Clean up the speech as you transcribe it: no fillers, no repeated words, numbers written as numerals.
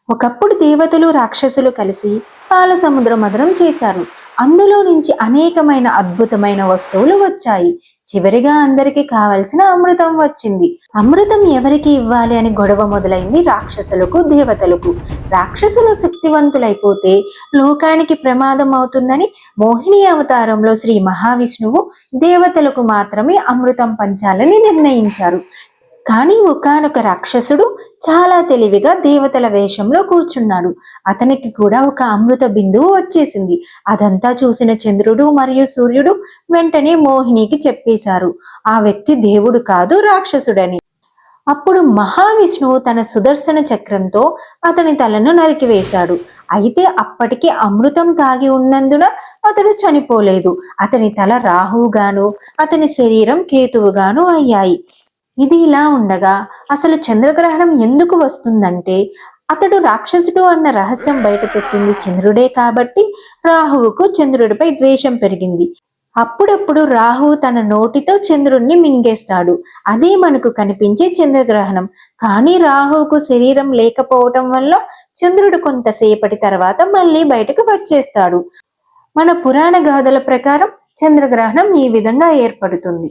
ఒకప్పుడు దేవతలు రాక్షసులు కలిసి పాల సముద్ర మథనం చేశారు. అందులో నుంచి అనేకమైన అద్భుతమైన వస్తువులు వచ్చాయి. చివరిగా అందరికీ కావలసిన అమృతం వచ్చింది. అమృతం ఎవరికి ఇవ్వాలి అని గొడవ మొదలైంది రాక్షసులకు దేవతలకు. రాక్షసులు శక్తివంతులైపోతే లోకానికి ప్రమాదం అవుతుందని మోహిని అవతారంలో శ్రీ మహావిష్ణువు దేవతలకు మాత్రమే అమృతం పంచాలని నిర్ణయించారు. కానీ ఒకానొక రాక్షసుడు చాలా తెలివిగా దేవతల వేషంలో కూర్చున్నాడు. అతనికి కూడా ఒక అమృత బిందువు వచ్చేసింది. అదంతా చూసిన చంద్రుడు మరియు సూర్యుడు వెంటనే మోహినికి చెప్పేశారు ఆ వ్యక్తి దేవుడు కాదు, రాక్షసుడని. అప్పుడు మహావిష్ణువు తన సుదర్శన చక్రంతో అతని తలను నరికివేశాడు. అయితే అప్పటికి అమృతం తాగి ఉన్నందున అతడు చనిపోలేదు. అతని తల రాహువుగాను అతని శరీరం కేతువుగాను అయ్యాయి. ఇది ఇలా ఉండగా అసలు చంద్రగ్రహణం ఎందుకు వస్తుందంటే అతడు రాక్షసుడు అన్న రహస్యం బయట పెట్టింది చంద్రుడే కాబట్టి రాహువుకు చంద్రుడిపై ద్వేషం పెరిగింది. అప్పుడప్పుడు రాహువు తన నోటితో చంద్రుణ్ణి మింగేస్తాడు. అదే మనకు కనిపించే చంద్రగ్రహణం. కానీ రాహువుకు శరీరం లేకపోవటం వల్ల చంద్రుడు కొంతసేపటి తర్వాత మళ్ళీ బయటకు వచ్చేస్తాడు. మన పురాణ గాథల ప్రకారం చంద్రగ్రహణం ఈ విధంగా ఏర్పడుతుంది.